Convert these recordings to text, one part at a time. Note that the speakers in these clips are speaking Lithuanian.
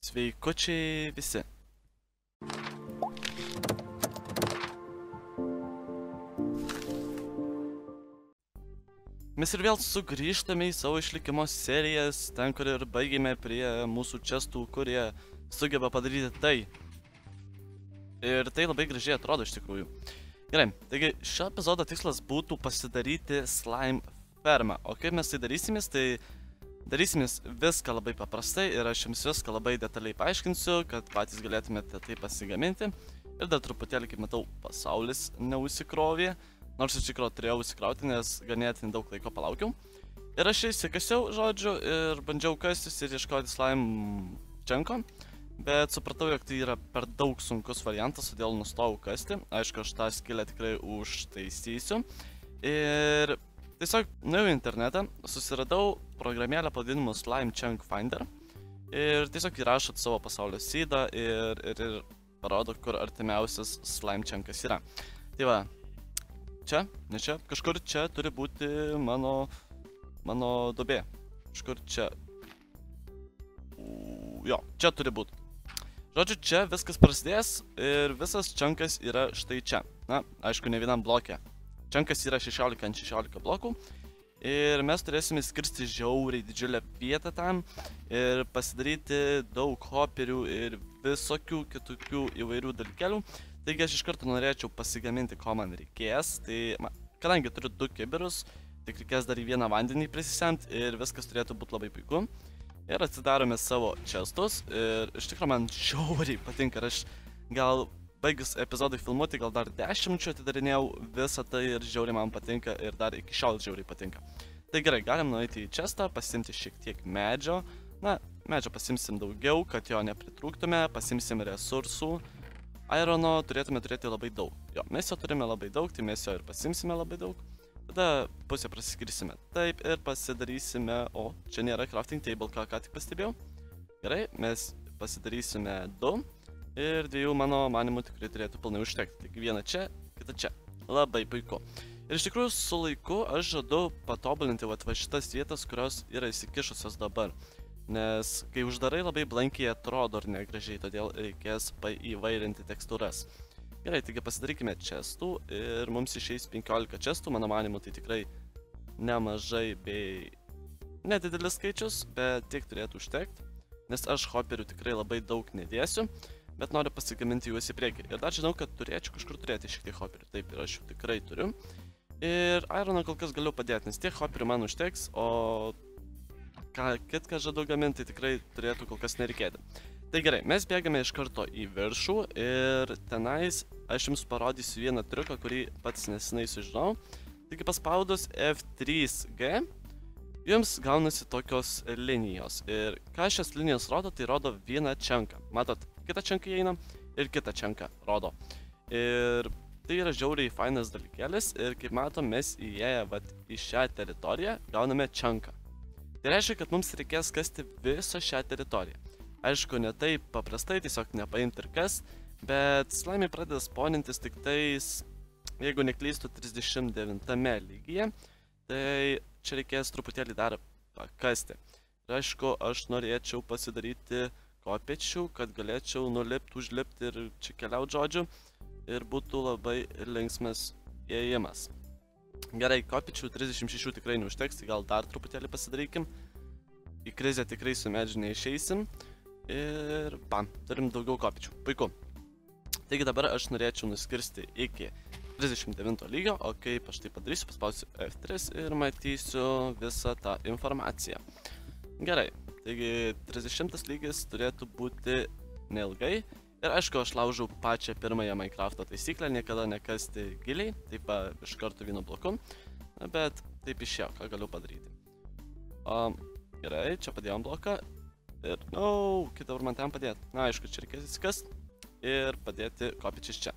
Sveikučiai visi. Mes ir vėl sugrįžtame į savo išlikimo serijas, ten kur ir baigėme prie mūsų čestų, kurie sugeba padaryti tai. Ir tai labai gražiai atrodo iš tikrųjų. Gerai, taigi šio epizodo tikslas būtų pasidaryti slime fermą. O kaip mes tai darysimės, darysimės viską labai paprastai ir aš jums viską labai detaliai paaiškinsiu, kad patys galėtumėte tai pasigaminti. Ir dar truputėlį, kaip matau, pasaulis neužsikrovė. Nors iš tikrųjų turėjau užsikrauti, nes ganėtinai daug laiko palaukiau. Ir aš įsikasiau, žodžiu, ir bandžiau kastis ir ieškoti slime čenko. Bet supratau, jog tai yra per daug sunkus variantas, todėl nustojau kasti. Aišku, aš tą skylę tikrai užtaisysiu. Ir tiesiog nuėjau į internetą, susiradau programėlę pavadinimu Slime Chunk Finder. Ir tiesiog įrašot savo pasaulio seedą ir parodo, kur artimiausias slime chunkas yra. Tai va, čia, ne čia, kažkur čia turi būti mano duobė. Kažkur čia. Jo, čia turi būti. Žodžiu, čia viskas prasidės ir visas chunkas yra štai čia. Na, aišku, ne vienam blokė. Chunkas yra 16 ant 16 blokų. Ir mes turėsime skirsti žiauriai didžiulę vietą tam ir pasidaryti daug hoperių ir visokių kitokių įvairių dalykelių. Taigi aš iš karto norėčiau pasigaminti, ko man reikės. Tai, kadangi turiu 2 kibirus, tik reikės dar į vieną vandenį prisisemti ir viskas turėtų būti labai puiku. Ir atsidarome savo čestus ir iš tikrųjų man žiauriai patinka ir aš gal baigus epizodai filmuoti, gal dar 10 atidarinėjau visą tai ir žiauriai man patinka ir dar iki šiol žiauriai patinka. Tai gerai, galim nueiti į čestą, pasimti šiek tiek medžio. Na, medžio pasimsim daugiau, kad jo nepritrūktume, pasimsim resursų. Irono turėtume turėti labai daug. Jo, mes jo turime labai daug, tai mes jo ir pasimsime labai daug. Tada pusę prasiskirsime taip ir pasidarysime, o čia nėra crafting table, ką tik pastebėjau. Gerai, mes pasidarysime 2 ir 2 mano manimų tikrai turėtų pilnai užtekti. Tik viena čia, kita čia. Labai puiku. Ir iš tikrųjų su laiku aš žadu patobulinti va šitas vietas, kurios yra įsikišusios dabar. Nes kai uždarai labai blankiai atrodo ir negražiai, todėl reikės paįvairinti tekstūras. Gerai, taigi pasidarykime čestų ir mums išeis 15 čestų, mano manimu tai tikrai nemažai bei nedidelis skaičius, bet tiek turėtų užtekti, nes aš hoperių tikrai labai daug nedėsiu, bet noriu pasigaminti juos į priekį. Ir dar žinau, kad turėčiau kažkur turėti šiek tiek hoperių, taip ir aš jų tikrai turiu. Ir ironą kol kas galiu padėti, nes tiek hoperių man užteks, o kitką žadu gaminti tikrai turėtų kol kas nereikėti. Tai gerai, mes bėgame iš karto į viršų ir tenais aš jums parodysiu vieną triuką, kurį pats nesenai sužinau. Taigi paspaudus F3G, jums gaunasi tokios linijos. Ir ką šios linijos rodo, tai rodo vieną chunką. Matot, kitą chunką įeina ir kitą chunką rodo. Ir tai yra žiauriai fainas dalykėlis ir kaip matom, mes įėję į šią teritoriją gauname chunką. Tai reiškia, kad mums reikės kasti visą šią teritoriją. Aišku, ne taip paprastai, tiesiog nepaimti ir kas, bet slime pradeda spawnintis tik tais, jeigu neklystu, 39 lygyje, tai čia reikės truputėlį dar pakasti. Ir aišku, aš norėčiau pasidaryti kopečių, kad galėčiau nulipti, užlipti ir čia keliauti žodžiu ir būtų labai linksmas įėjimas. Gerai, kopečių 36 tikrai neužteks, tai gal dar truputėlį pasidarykim. Į krizę tikrai su medžiu neišeisim. Ir bam, turim daugiau kopečių. Puiku. Taigi dabar aš norėčiau nuskirsti iki 39 lygio, o kaip aš tai padarysiu, paspausiu F3 ir matysiu visą tą informaciją. Gerai, taigi 30 lygis turėtų būti neilgai. Ir aišku, aš laužau pačią pirmąją Minecrafto taisyklę, niekada nekasti giliai, taip iš karto vienu bloku. Bet taip išėjo, ką galiu padaryti. Gerai, čia padėjom bloką. Ir, kaip dabar man ten padėti? Na, aišku, čia reikės įsikasti ir padėti kopečius čia.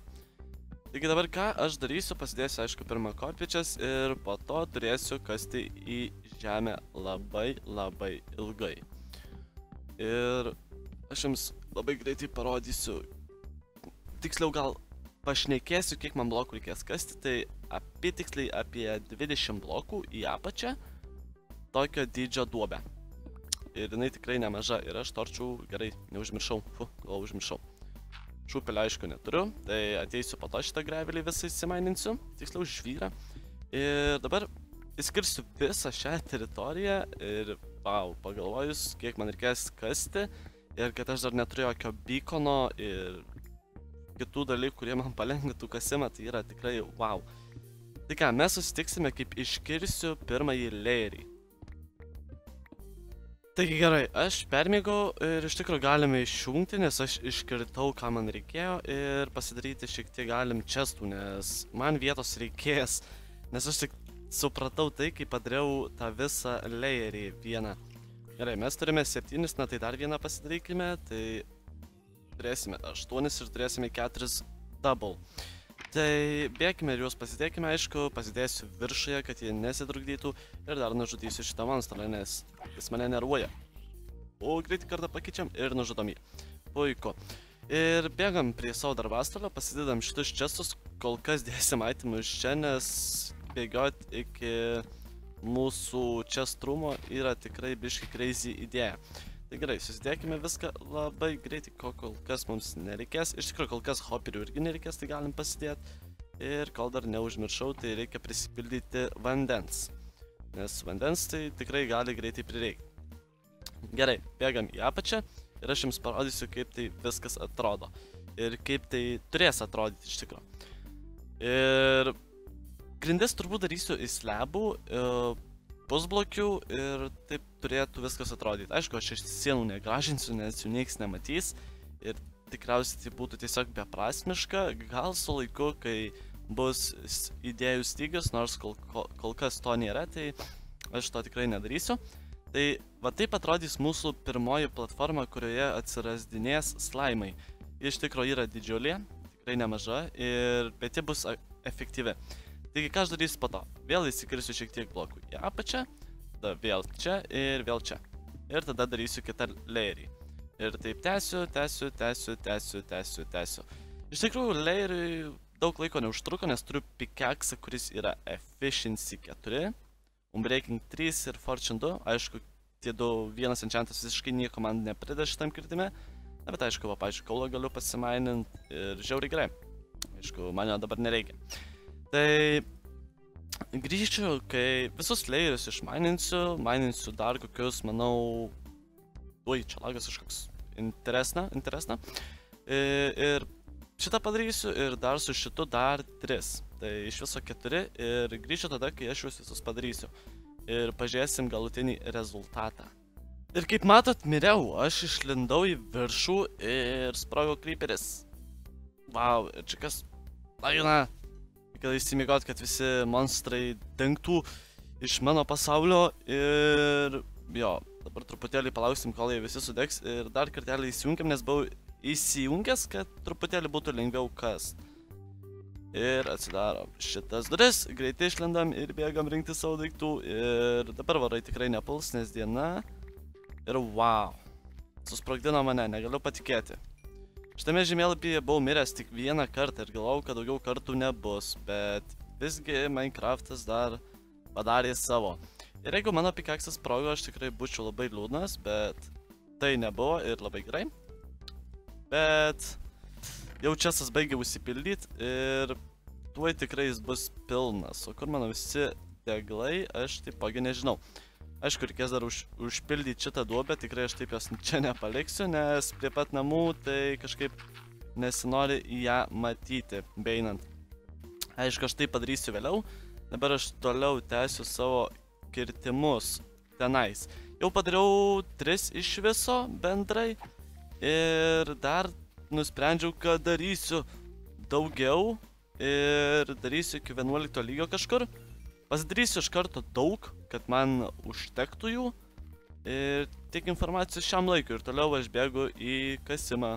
Taigi dabar ką aš darysiu, pasidėsiu, aišku, pirmą kopečias ir po to turėsiu kasti į žemę labai ilgai. Ir aš jums labai greitai parodysiu, tiksliau gal pašnekėsiu, kiek man blokų reikės kasti, tai apytiksliai apie 20 blokų į apačią tokio dydžio duobę. ir jinai tikrai nemaža. Ir aš torčių, gerai, neužmiršau, užmiršau. Šūpelį aišku neturiu, tai ateisiu po to šitą grevelį visą įsimaininsiu, tiksliau žvyrą. Ir dabar įskirsiu visą šią teritoriją ir, pagalvojus, kiek man reikės kasti. Ir kad aš dar neturiu jokio beacono ir kitų dalykų, kurie man palengvintų kasimą, tai yra tikrai wow. Tai ką, mes susitiksime, kaip iškirsiu pirmąjį layerį. Taigi gerai, aš permėgau ir iš tikrųjų galime išjungti, nes aš iškirtau, ką man reikėjo ir pasidaryti šiek tiek galim chestų, nes man vietos reikės, nes aš tik supratau tai, kai padariau tą visą layerį vieną. Gerai, mes turime 7, na tai dar vieną pasidarykime, tai turėsime 8 ir turėsime 4 double. Tai bėkime ir juos pasidėkime, aišku, pasidėsiu viršuje, kad jie nesidrukdytų ir dar nužudysiu šitą monstrą, nes jis mane nervuoja. O greitai kartą pakeičiam ir nužudom jį. Puiku. Ir bėgam prie savo darbastalio, pasidedam šitus chestus, kol kas dėsim itemus čia, nes bėgiot iki mūsų chest roomo yra tikrai biški crazy idėja. Tai gerai, susidėkime viską labai greitai, ko kol kas mums nereikės. Iš tikrųjų, kol kas hoperių irgi nereikės, tai galim pasidėti. Ir kol dar neužmiršau, tai reikia prisipildyti vandens. Nes vandens tai tikrai gali greitai prireikti. Gerai, bėgam į apačią ir aš jums parodysiu, kaip tai viskas atrodo. Ir kaip tai turės atrodyti iš tikrųjų. Ir grindis turbūt darysiu į slabų, pusblokių ir taip turėtų viskas atrodyti. Aišku, aš iš sienų negražinsiu, nes jų nieks nematys ir tikriausiai tai būtų tiesiog beprasmiška. Gal su laiku, kai bus idėjų stygius, nors kol kas to nėra, tai aš to tikrai nedarysiu. Tai va taip atrodys mūsų pirmoji platforma, kurioje atsirasdinės slaimai. Ji iš tikrųjų yra didžiulė, tikrai nemaža, bet ji bus efektyvi. Taigi, ką aš darysiu po to? Vėl įsikirsiu šiek tiek blokų į apačią, tada vėl čia ir vėl čia. Ir tada darysiu kitą layerį. Ir taip tęsiu. Iš tikrųjų, layeriui daug laiko neužtruko, nes turiu pickaxe, kuris yra efficiency 4, unbreaking 3 ir fortune 2. Aišku, tie vienas enchantas visiškai nieko man neprideda šitam kirtime. Na, bet aišku, pavyzdžiui, kaulą galiu pasimaininti ir žiauriai gerai. Aišku, man jo dabar nereikia. Tai grįžčiau, kai visus layerius maininsiu dar kokius, manau, čia lagas kažkoks interesna. Ir šitą padarysiu ir dar su šitu dar 3. Tai iš viso 4 ir grįžčiau tada, kai aš juos visus padarysiu. Ir pažiūrėsim galutinį rezultatą. Ir kaip matot, miriau, aš išlindau į viršų ir sprogo creeperis. Vau, ir čia kas, kad įsimiegot, kad visi monstrai dingtų iš mano pasaulio ir jo, dabar truputėlį palauksim, kol jie visi sudegs ir dar kartelį įsijungiam, nes buvau įsijungęs, kad truputėlį būtų lengviau kast. Ir atsidaro šitas duris, greitai išlendam ir bėgam rinkti savo daiktų ir dabar varai tikrai nepuls, nes diena ir wow, susprogdino mane, negaliu patikėti. Šitame žemėlapyje buvau miręs tik vieną kartą ir galvojau, kad daugiau kartų nebus, bet visgi Minecraftas dar padarė savo. Ir jeigu mano pickaxas sprogo, aš tikrai būčiau labai liūdnas, bet tai nebuvo ir labai gerai. Bet jau čestas baigė užsipildyti ir tuoj tikrai jis bus pilnas. O kur mano visi deglai, aš taipogi nežinau. Aišku, reikės dar užpildyti šitą duobę, tikrai aš taip jos čia nepaliksiu, nes prie pat namų tai kažkaip nesinori ją matyti, beinant. Aišku, aš tai padarysiu vėliau, dabar aš toliau tęsiu savo kirtimus tenais. Jau padariau 3 iš viso bendrai ir dar nusprendžiau, kad darysiu daugiau ir darysiu iki 11 lygio kažkur. Pasidarysiu iš karto daug, kad man užtektų jų ir tiek informacijos šiam laikui ir toliau aš bėgu į kasimą.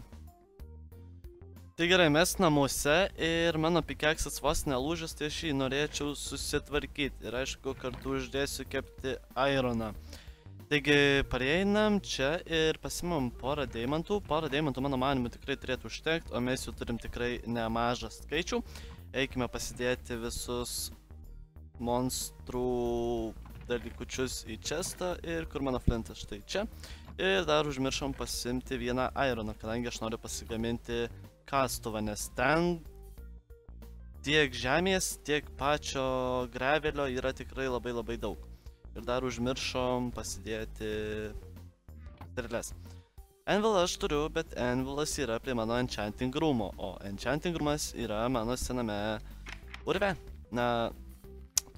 Tai gerai, mes namuose ir mano pickaxas vos nelūžęs, tai aš jį norėčiau susitvarkyti ir aišku kartu uždėsiu kepti ironą. Taigi pareinam čia ir pasimam porą deimantų. Porą deimantų mano manimu tikrai turėtų užtekti, o mes jų turim tikrai nemažą skaičių. Eikime pasidėti visus monstrų dalykučius į chestą ir kur mano flintas štai čia. Ir dar užmiršom pasimti vieną ironą, kadangi aš noriu pasigaminti kastuvą, nes ten tiek žemės, tiek pačio gravelio yra tikrai labai daug. Ir dar užmiršom pasidėti strėles. Anvilą aš turiu, bet Anvilas yra prie mano enchanting rūmo, o enchanting rūmas yra mano sename urve. Na,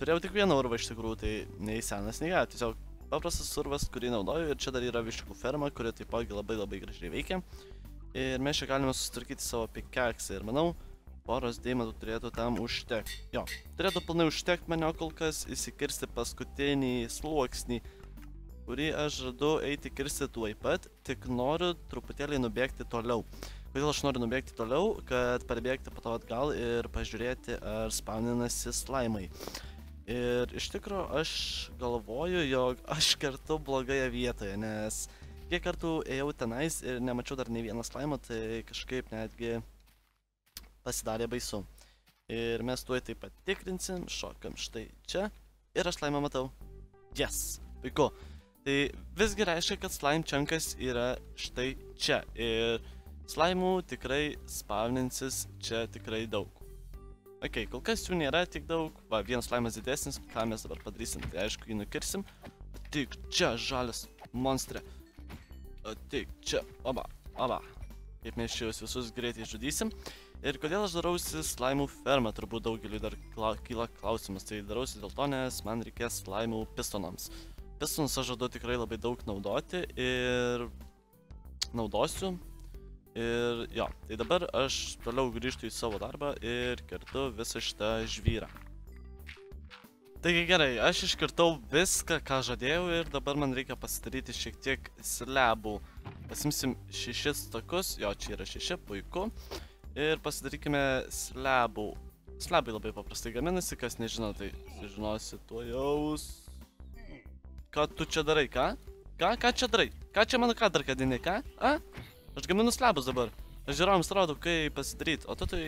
turėjau tik vieną urvą iš tikrųjų, tai nei senas, nei ką, tiesiog paprastas urvas, kurį naudoju, ir čia dar yra viščiukų ferma, kuri taipogi labai gražiai veikia. Ir mes čia galime susitvarkyti savo pickaxą ir manau, poros deimantų turėtų tam užtekti. Jo, turėtų pilnai užtekti mane kol kas įsikirsti paskutinį sluoksnį, kurį aš žadu eiti kirsti tuoj pat, tik noriu truputėlį nubėgti toliau. Kodėl aš noriu nubėgti toliau? Kad parbėgti po to atgal ir pažiūrėti, ar spawninasi slaimai. Ir iš tikro aš galvoju, jog aš kertu blogoje vietoje, nes kiek kartų ėjau tenais ir nemačiau dar nei vieną slaimą, tai kažkaip netgi pasidarė baisu. Ir mes tuoj taip pat tikrinsim, šokam štai čia ir aš slaimą matau. Yes, puiku. Tai visgi reiškia, kad slime chunkas yra štai čia ir slaimų tikrai spawninsis čia tikrai daug. Ok, kol kas jų nėra tiek daug, va, vienas slaimas didesnis, ką mes dabar padarysim, tai aišku jį nukirsim. Tik čia žalias monstrė. Tik čia, oba. Kaip mes čia jūs visus greitai žudysim. Ir kodėl aš darausi slaimų fermą, turbūt daugeliui dar kyla klausimas, tai darausi dėl to, nes man reikės slaimų pistonams. Pistonus aš žadu tikrai labai daug naudoti ir naudosiu. Ir jo, tai dabar aš toliau grįžtu į savo darbą ir kertu visą šitą žvyrą. Taigi gerai, aš iškirtau viską, ką žadėjau ir dabar man reikia pasidaryti šiek tiek slabų. Pasimsim 6 takus, jo, čia yra 6, puiku. Ir pasidarykime slabų. Slabai labai paprastai gaminasi, kas nežino, tai sužinosi tuo jaus. Ką tu čia darai, ką? Ką čia darai? Ką čia mano kadrą kadini, ką? A? Aš gaminu slabus dabar. Aš žiūrovams rodau, kaip pasidaryti. O tu tai...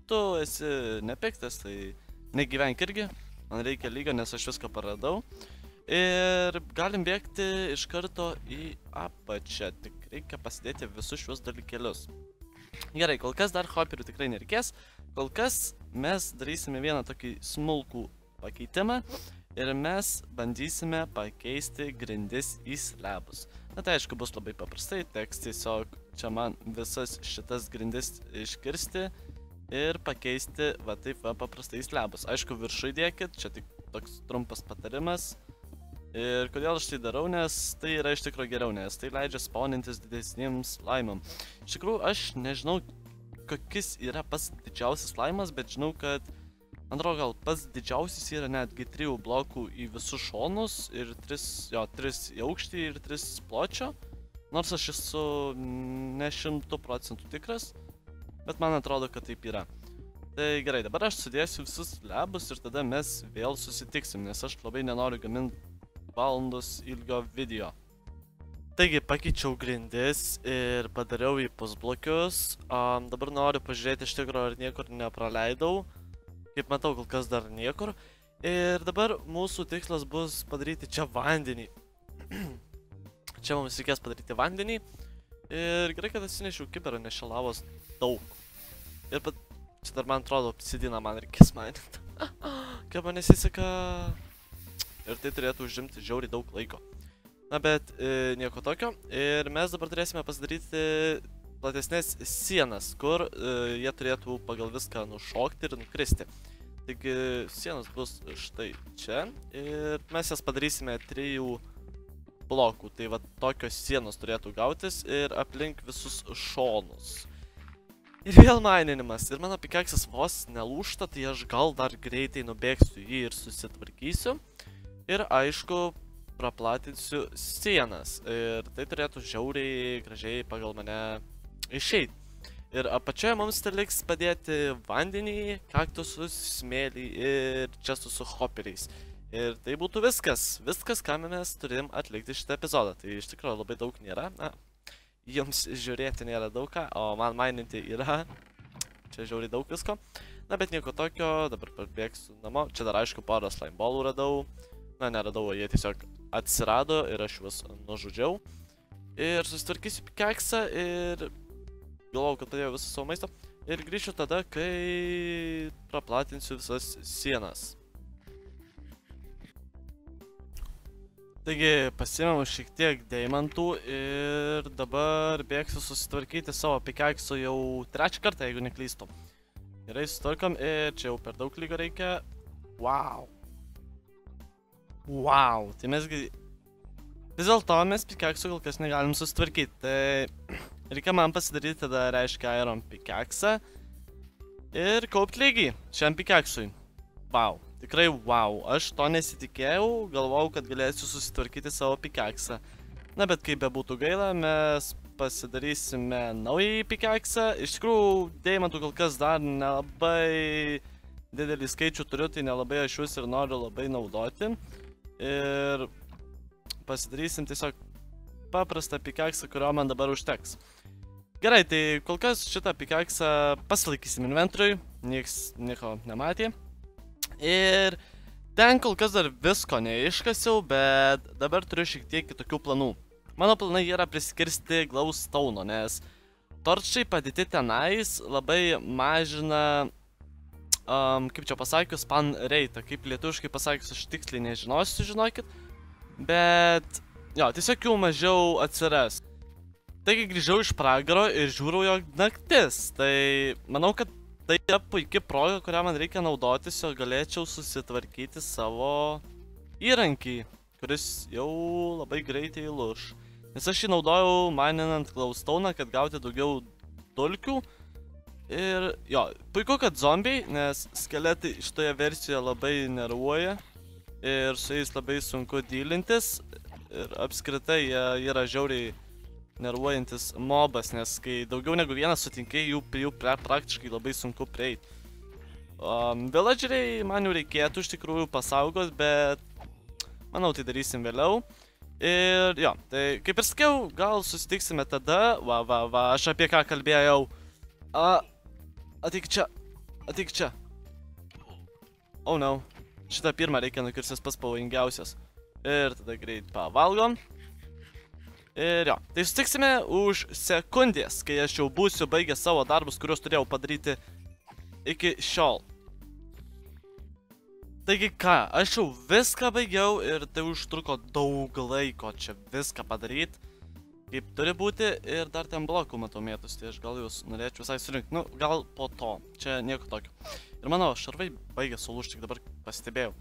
Tu esi nepiktas, tai negyvenk irgi. Man reikia lygio, nes aš viską paradau. Ir galim bėgti iš karto į apačią. Tik reikia pasidėti visus šios dalykėlius. Gerai, kol kas dar hoperių tikrai nereikės. Kol kas mes darysime vieną tokį smulkų pakeitimą. Ir mes bandysime pakeisti grindis į slabus. Na tai aišku bus labai paprastai, teks tiesiog čia man visas šitas grindis iškirsti ir pakeisti va taip va paprastai į slabus. Aišku viršų įdėkit, čia tik toks trumpas patarimas. Ir kodėl aš tai darau, nes tai yra iš tikro geriau, nes tai leidžia spawnintis didesniems slaimam. Iš tikrųjų aš nežinau, kokis yra pats didžiausias slaimas, bet žinau, kad man atrodo, gal pats didžiausias yra netgi 3 blokų į visus šonus ir 3 į aukštį ir 3 pločio. Nors aš esu ne 100% tikras, bet man atrodo, kad taip yra. Tai gerai, dabar aš sudėsiu visus slabus ir tada mes vėl susitiksim, nes aš labai nenoriu gaminti valandos ilgio video. Taigi pakeičiau grindis ir padariau į pusblokius. Dabar noriu pažiūrėti iš tikro, ar niekur nepraleidau. Kaip matau, kol kas dar niekur. Ir dabar mūsų tikslas bus padaryti čia vandenį. Čia mums reikės padaryti vandenį. Ir gerai, kad atsinešiau kiberą, nes čia lavos daug. Ir čia dar man atrodo obsidiną man reikės maininti. Kaip man nesiseka. Ir tai turėtų užimti žiauriai daug laiko. Na bet nieko tokio. Ir mes dabar turėsime pasidaryti platesnės sienas, kur jie turėtų pagal viską nušokti ir nukristi. Taigi sienos bus štai čia ir mes jas padarysime 3 blokų. Tai va tokios sienos turėtų gautis ir aplink visus šonus. Ir vėl maininimas. Ir mano pickaxas vos nelūžta, tai aš gal dar greitai nubėgsiu jį ir susitvarkysiu. Ir aišku, praplatinsiu sienas. Ir tai turėtų žiauriai gražiai pagal mane išeit. Ir apačioje mums teliks padėti vandenį, kaktusus, smėlį ir čestus su hoperiais. Ir tai būtų viskas. Viskas, ką mes turim atlikti šitą epizodą. Tai iš tikrųjų labai daug nėra. Na, jums žiūrėti nėra daug ką, o man maininti yra. Čia žiauriai daug visko. Na, bet nieko tokio. Dabar parbėgsiu namo. Čia dar aišku porą slime ballų radau. Na, neradau, jie tiesiog atsirado ir aš juos nužudžiau. Ir susitvarkysiu pikeksą ir galvojau, kad turėjau visą savo maistą. Ir grįšiu tada, kai praplatinsiu visas sienas. Taigi, pasiėmiau šiek tiek deimantų ir dabar bėgsiu susitvarkyti savo pikeksų jau trečią kartą, jeigu neklystu. Gerai, susitvarkom ir čia jau per daug lygo reikia. Wow. Wow, tai mesgi... Vis dėlto mes pikeksų kol kas negalim susitvarkyti, tai... Reikia man pasidaryti tada, reiškia, Iron pikeksą. Ir kaupt lygį šiam pikeksui. Wow, tikrai wow, aš to nesitikėjau, galvojau, kad galėsiu susitvarkyti savo pikeksą. Na, bet kaip bebūtų gaila, mes pasidarysime naująjį pikeksą. Iš tikrųjų, deimantų kol kas dar nelabai didelį skaičių turiu, tai nelabai aš juos ir noriu labai naudoti. Ir pasidarysim tiesiog paprastą pikeksą, kurio man dabar užteks. Gerai, tai kol kas šitą pikeksą pasilaikysim inventoriui, nieks nieko nematė. Ir ten kol kas dar visko neiškasiau, bet dabar turiu šiek tiek kitokių planų. Mano planai yra priskirsti glowstone, nes torčiai padėti tenais labai mažina, kaip čia pasakius, spawn rate. Kaip lietuviškai pasakius, aš tiksliai nežinosiu, žinokit. Bet, jo, tiesiog jų mažiau atsiras. Taigi grįžau iš pragaro ir žiūrau, jog naktis. Tai manau, kad tai yra puikia proga, kurią man reikia naudotis, jog galėčiau susitvarkyti savo įrankį, kuris jau labai greitai lūš. Nes aš jį naudojau mininant glowstone, kad gauti daugiau dulkių. Ir jo, puiku, kad zombiai, nes skeletai šitoje versijoje labai nervuoja. Ir su jais labai sunku dylintis. Ir apskritai jie yra žiauriai nervuojantis mobas, nes kai daugiau negu vienas sutinkai, jų praktiškai labai sunku prieiti. Villageriai man jau reikėtų iš tikrųjų pasaugos, bet manau tai darysim vėliau. Ir jo, tai kaip ir sakiau, gal susitiksime tada. Va, aš apie ką kalbėjau. Ateik čia, ateik čia. Oh no, šitą pirmą reikia nukirsis pas pavojingiausias. Ir tada greit pavalgom. Ir jo, tai susitiksime už sekundės, kai aš jau būsiu baigęs savo darbus, kuriuos turėjau padaryti iki šiol. Taigi ką, aš jau viską baigiau ir tai užtruko daug laiko čia viską padaryti, kaip turi būti, ir dar ten blokų matau mėtus, tai aš gal jūs norėčiau visai surinkti, nu gal po to, čia nieko tokio. Ir mano šarvai baigė sulūžti, tik dabar pastebėjau.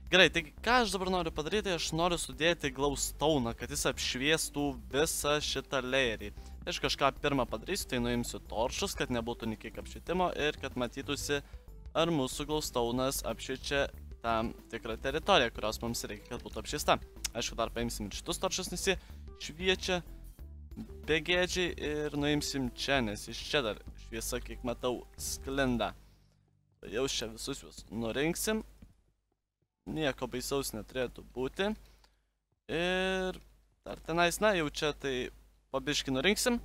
Gerai, taigi ką aš dabar noriu padaryti, aš noriu sudėti glowstone, kad jis apšviestų visą šitą layerį. Tai aš kažką pirmą padarysiu, tai nuimsiu toršus, kad nebūtų nikiek apšvietimo ir kad matytųsi, ar mūsų glowstone'as apšviečia tam tikrą teritoriją, kurios mums reikia, kad būtų apšviesta. Aišku, dar paimsim ir šitus toršus, nes jie šviečia begėdžiai, ir nuimsim čia, nes iš čia dar šviesa, kiek matau, sklinda. Tai jau čia visus juos nurinksim. Nieko baisaus neturėtų būti. Ir dar tenais, na, jau čia tai pabiškį nurinksim.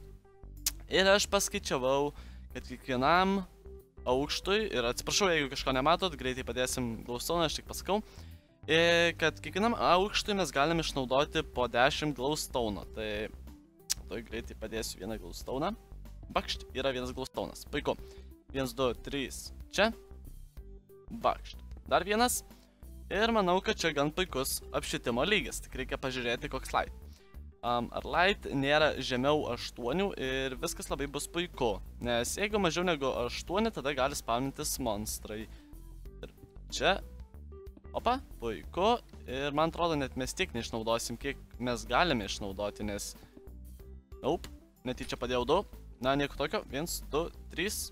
Ir aš paskaičiavau, kad kiekvienam aukštui, ir atsiprašau, jeigu kažko nematot, greitai padėsim glowstone, aš tik pasakau, kad kiekvienam aukštui mes galim išnaudoti po 10 glowstone. Tai greitai padėsiu vieną glowstone. Bakšt, yra vienas glowstone'as. Puiku. 1, 2, 3, čia. Bakšt. Dar vienas. Ir manau, kad čia gan puikus apšvietimo lygis, tik reikia pažiūrėti koks light. Ar light nėra žemiau 8 ir viskas labai bus puiku, nes jeigu mažiau negu 8, tada gali spawnintis monstrai. Ir čia, opa, puiku, ir man atrodo net mes tiek neišnaudosim, kiek mes galime išnaudoti, nes, nope, netyčia padėjau 2, na nieko tokio, 1, 2, 3,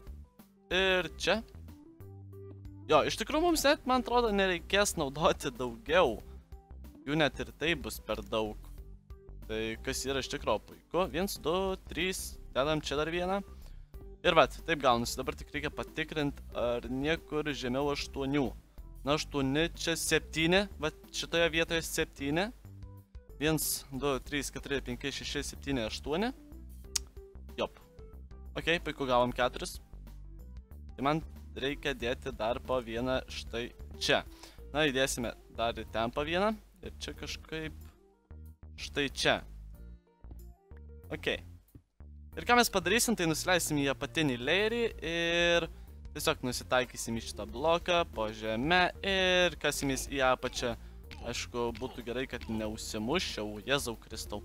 ir čia. Jo, iš tikrųjų mums net, man atrodo, nereikės naudoti daugiau. Jų net ir tai bus per daug. Tai kas yra iš tikrųjų puiku. 1, 2, 3, dedam čia dar vieną. Ir vat, taip gaunasi. Dabar tik reikia patikrinti, ar niekur žemiau 8. Na, 8, čia 7. Vat šitoje vietoje 7. 1, 2, 3, 4, 5, 6, 7, 8. Jop. Ok, puiku, gavom 4. Tai man reikia dėti dar po vieną štai čia. Na, įdėsime dar į tempą vieną. Ir čia kažkaip... Štai čia. Ok. Ir ką mes padarysim, tai nusileisim į apatinį layerį ir tiesiog nusitaikysim į šitą bloką po žeme ir kasimės į apačią. Aišku, būtų gerai, kad neužsimuščiau, Jėzau Kristau.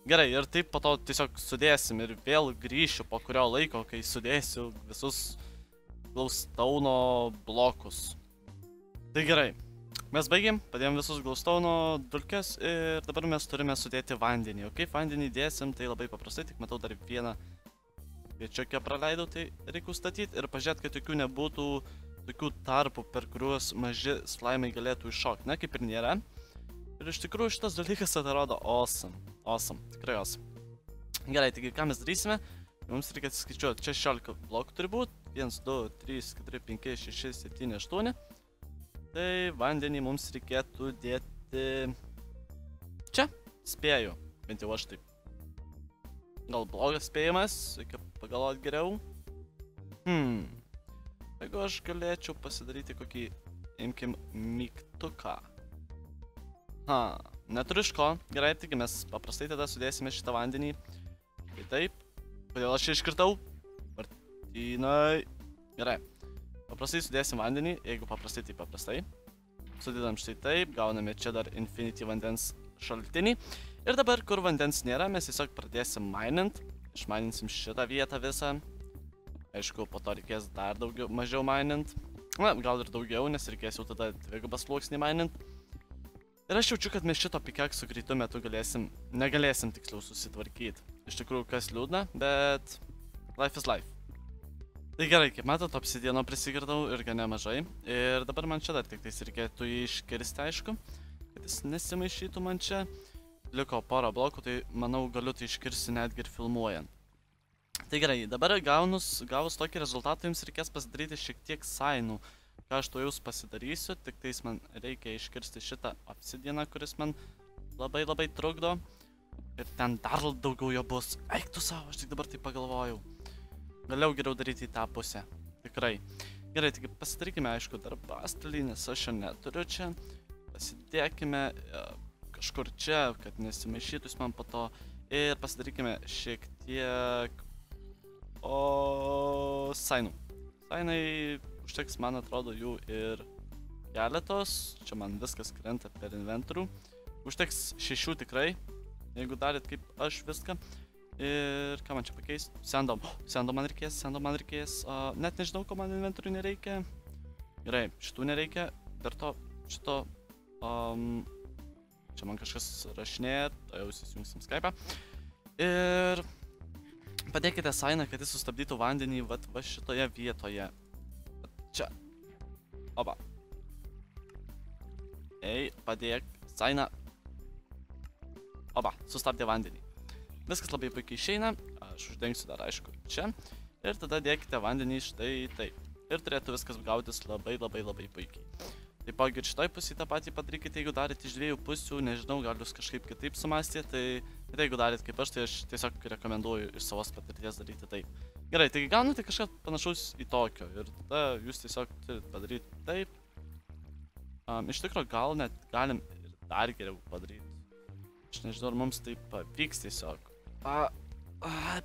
Gerai, ir taip po to tiesiog sudėsim ir vėl grįšiu po kurio laiko, kai sudėsiu visus Glowstone blokus. Tai gerai. Mes baigėm, padėjom visus Glowstone dulkes ir dabar mes turime sudėti vandenį. O kaip vandenį dėsim, tai labai paprastai, tik matau dar vieną viečiukę praleidau, tai reikia statyti ir pažiūrėti, kad tokių nebūtų tokių tarpų, per kuriuos maži slaimai galėtų iššokti. Ne, kaip ir nėra. Ir iš tikrųjų šitas dalykas atrodo awesome. Awesome, tikrai awesome. Gerai, taigi ką mes darysime? Mums reikia atsiskaičiuoti, čia 16 blokų turi būti. 1, 2, 3, 4, 5, 6, 7, 8. Tai vandenį mums reikėtų dėti čia, spėju, bent jau aš taip. Gal blogas spėjimas, reikia pagalvoti geriau. Jeigu aš galėčiau pasidaryti kokį, imkim, mygtuką. Neturiu iš ko, gerai, taigi mes paprastai tada sudėsime šitą vandenį. Tai taip, kodėl aš čia iškirtau? Martynai. Gerai. Paprastai sudėsim vandenį, jeigu paprastai, tai paprastai. Sudėdam štai taip, gauname čia dar Infinity vandens šaltinį. Ir dabar, kur vandens nėra, mes tiesiog pradėsim minint. Išmininsim šitą vietą visą. Aišku, po to reikės dar daugiau, mažiau minint. Na, gal ir daugiau, nes reikės jau tada dvigubą sluoksnį minint. Ir aš jaučiu, kad mes šito pikeksų greitų metu negalėsim tiksliau susitvarkyti. Iš tikrųjų, kas liūdna, bet life is life. Tai gerai, kaip matot, obsidieno prisigirdau ir gan nemažai. Ir dabar man čia dar tik tais reikėtų jį iškirsti, aišku, kad jis nesimaišytų man čia. Liko porą blokų, tai manau galiu tai iškirsti netgi ir filmuojant. Tai gerai, dabar gavus tokį rezultatą jums reikės pasidaryti šiek tiek sainų. Ką aš to jūs pasidarysiu, tik tais man reikia iškirsti šitą obsidieną, kuris man labai trukdo. Ir ten dar daugiau jo bus. Eik tu savo, aš tik dabar tai pagalvojau. Galiau geriau daryti į tą pusę. Tikrai. Gerai, taigi pasidarykime, aišku, darbastalį, nes aš jo neturiu čia. Pasidėkime kažkur čia, kad nesimaišytus man po to. Ir pasidarykime šiek tiek sainų. Sainai užteks, man atrodo, jų ir keletos. Čia man viskas krenta per inventorių. Užteks 6 tikrai, jeigu darit kaip aš viską. Ir ką man čia pakeis? Sendom man reikės. Net nežinau, ko man inventorių nereikia. Gerai, šitų nereikia. Dar to, šito... Čia man kažkas rašinėja, tai jau įsijungsim Skype'ą. Ir... Padėkite sainą, kad jis sustabdytų vandenį va šitoje vietoje. Čia. Oba. Ei, padėk sainą. Oba, sustabdė vandenį. Viskas labai puikiai išeina, aš uždengsiu dar aišku čia. Ir tada dėkite vandenį štai taip. Ir turėtų viskas gautis labai puikiai. Taipogi ir šitoj pusėje tą patį padarykite, jeigu darit iš dviejų pusių, nežinau, gal jūs kažkaip kitaip sumastėte, tai jeigu darit kaip aš, tai aš tiesiog rekomenduoju iš savos patirties daryti taip. Gerai, taigi gaunate kažką panašaus į tokio ir tada jūs tiesiog turite padaryti taip. Iš tikrųjų, gal net galim ir dar geriau padaryti. Aš nežinau, ar mums tai pavyks tiesiog.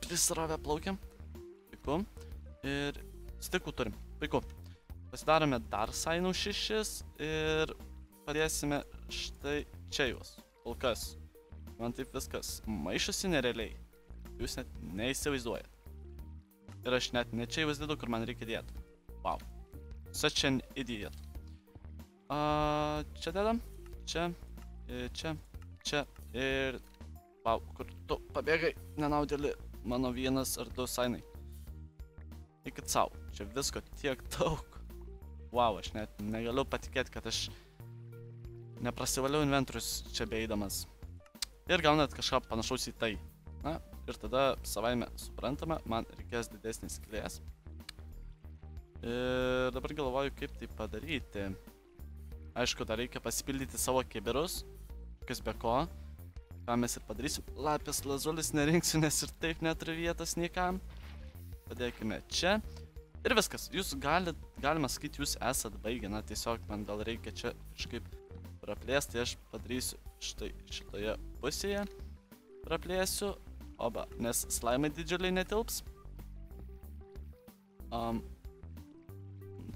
Prisirovę plaukiam. Puiku. Ir stikų turim. Puiku. Pasidarome dar sainų 6 ir padėsime štai čia juos. Kol kas. Man taip viskas maišosi nerealiai. Jūs net neįsivaizduojat. Ir aš net ne čia įvaizduodu, kur man reikia dėti. Wow. Such an idiot. Čia dedam. Čia. Čia. Ir... Wow, kur tu pabėgai, nenaudėli mano 1 ar 2 sainai. Eikit sau, čia visko tiek daug. Wow, aš net negaliu patikėti, kad aš neprasivaliau inventorius čia beeidamas. Ir gal net kažką panašaus į tai. Na, ir tada savaime suprantama, man reikės didesnės skylės. Ir dabar galvoju, kaip tai padaryti. Aišku, dar reikia pasipildyti savo kibirus, kas be ko. Ką mes ir padarysim. Lapis lazulis nerinksiu, nes ir taip neturiu vietos niekam. Padėkime čia. Ir viskas. Jūs galima sakyti, jūs esat baigę. Na, tiesiog man gal reikia čia kažkaip praplėsti. Aš padarysiu štai šitoje pusėje. Praplėsiu. Oba, nes slaimai didžiuliai netilps.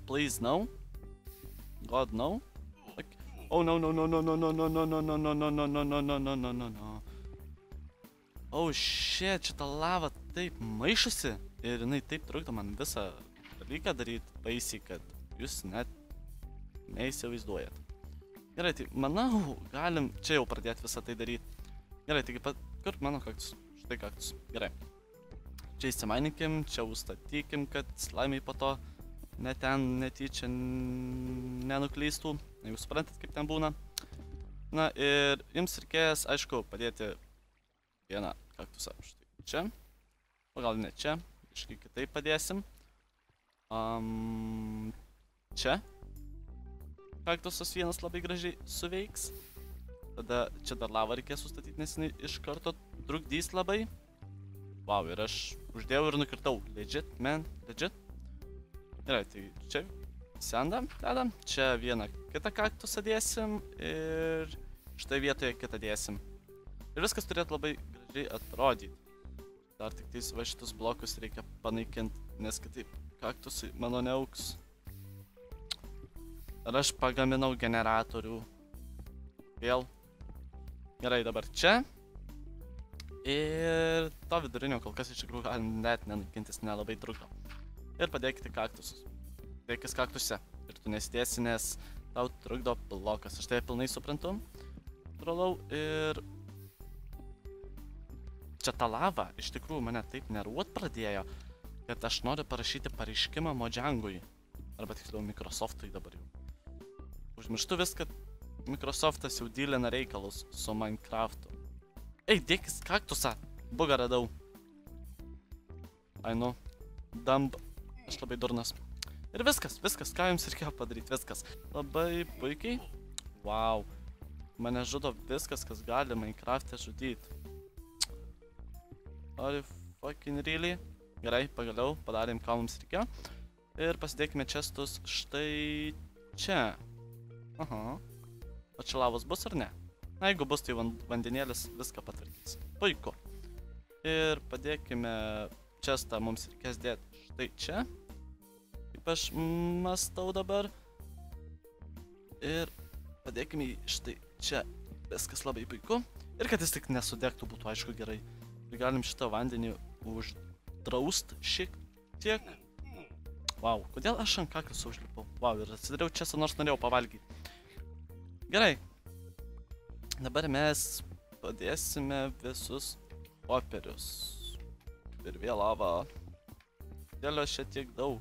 Please, no. God, no. Oh, no. Oh, shit, šitą lavą taip maišusi. Ir jinai taip trukdo man visą dalyką daryti baisiai, kad jūs net neįsivaizduojat. Gerai, tai manau, galim čia jau pradėti visą tai daryti. Gerai, taigi pat, kur mano kaktus? Štai kaktus. Gerai. Čia įsimaininkim, čia užstatykim, kad slaimiai po to netyčia nenuklystų. Jeigu suprantat, kaip ten būna. Na ir jums reikės, aišku, padėti vieną kaktusą štai čia. O gal ne čia. Iškai kitaip padėsim. Čia. Kaktusas vienas labai gražiai suveiks. Tada čia dar lavą reikės sustatyti, nes jinai iš karto trukdys labai. Wow, ir aš uždėjau ir nukirtau. Legit, man, legit. Gerai, tai čia sendam, dedam. Čia vieną kitą kaktusą dėsim ir štai vietoje kitą dėsim. Ir viskas turėtų labai gražiai atrodyti. Dar tik tais va šitus blokus reikia panaikinti, nes kitaip kaktusai mano neauks. Ir aš pagaminau generatorių. Vėl. Gerai, dabar čia. Ir to vidurinio kol kas iš tikrųjų galim net nenaikintis, nelabai trukdo. Ir padėkite kaktusus. Dėkis kaktuse. Ir tu nesidėsi, nes tau trukdo blokas. Aš tai pilnai suprantu. Trolau ir... Čia ta lava iš tikrųjų mane taip nervuot pradėjo, kad aš noriu parašyti pareiškimą Mojangui. Arba tiksliau Microsoftui dabar jau. Užmirštu vis, kad Microsoftas jau dylina reikalus su Minecraftu. Ei, dėkis kaktusą! Bugą radau. Ai nu. Dumb. Aš labai durnas. Ir viskas, ką jums reikėjo padaryti, viskas. Labai puikiai. Wow. Mane žudo viskas, kas gali Minecraft'e žudyti. Are you fucking really? Gerai, pagaliau padarėm, ką mums reikėjo. Ir pasidėkime čestus štai čia. Aha. O čia lavos bus ar ne? Na, jeigu bus, tai vandenėlis viską patvarkys. Puiku. Ir padėkime čestą, mums reikės dėti štai čia. Kaip aš mastau dabar. Ir padėkime štai čia. Viskas labai puiku. Ir kad jis tik nesudegtų, būtų aišku gerai. Ir galim šitą vandenį uždraust šiek tiek. Wow, kodėl aš ant kaktusų užlipau? Wow, ir atsidariau čia, nors norėjau pavalgyti. Gerai. Dabar mes padėsime visus popierius. Ir vėl lava. Dėl jos čia tiek daug.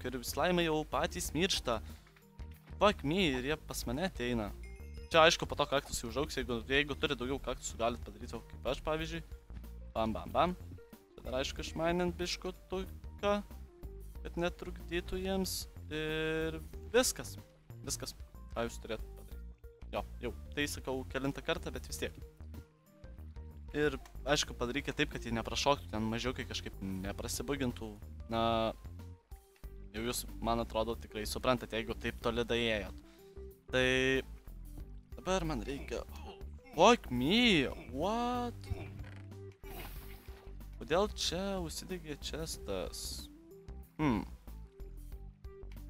Ir slaimai jau patys miršta. Fuck me, ir jie pas mane ateina. Čia aišku, po to kaktusai užaugs, jeigu turi daugiau kaktusų, galit padaryti kaip aš, pavyzdžiui. Bam. Čia dar aišku išmainint biškutuką, kad netrukdytų jiems. Ir viskas. Ką jūs turėtų padaryti. Jau, tai sakau kelintą kartą, bet vis tiek. Ir aišku, padarykite taip, kad jie neprašoktų, ten mažiukai kažkaip neprasibugintų. Na, jau jūs, man atrodo, tikrai suprantate, jeigu taip toli daėjot. Tai dabar man reikia... Fuck me! What? Kodėl čia užsidegė čestas?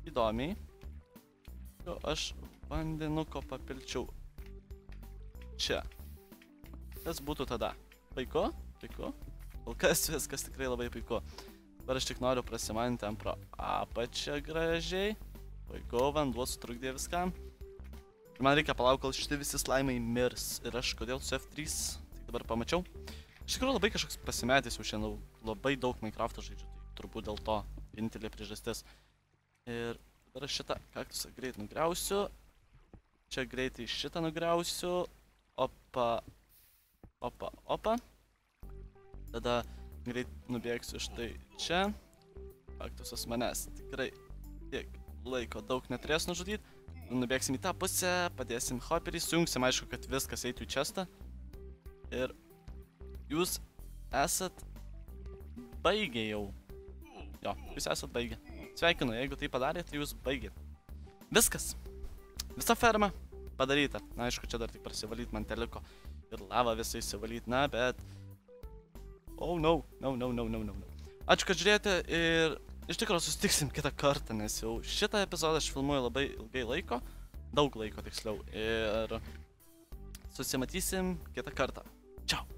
Įdomiai. Aš vandenuko papilčiau čia. Kas būtų tada? Puiku? Kol kas viskas tikrai labai puiku. Dabar aš tik noriu prasimaninti ant pro apačią gražiai. Puiku, vanduo sutrukdė viskam. Ir man reikia palauk, kol šitie visi slaimai mirs. Ir aš kodėl su F3, tik dabar pamačiau. Iš tikrųjų labai kažkoks pasimetęs jau šiandien. Labai daug Minecraft'o žaidžiu, tai turbūt dėl to vienintelė priežastis. Ir dabar aš šitą kaktusą greit nugriausiu. Čia greitai šitą nugriausiu. Opa. Tada greit nubėgsiu štai čia. Kaktusas manęs tikrai tiek laiko daug neturės nužudyti. Nubėgsim į tą pusę, padėsim hopperį, sujungsim, aišku, kad viskas eitų į čestą. Ir jūs esat baigė jau. Jo, jūs esat baigę. Sveikinu, jeigu tai padarėte, tai jūs baigėt. Viskas. Visa ferma padaryta. Na, aišku, čia dar tik prasivalyti man teliko. Ir lava visai įsivalyti, na, bet... Oh, no. Ačiū, kad žiūrėjote ir iš tikrųjų susitiksim kitą kartą, nes jau šitą epizodą aš filmuoju labai ilgai laiko. Daug laiko tiksliau. Ir susimatysim kitą kartą. Čiau.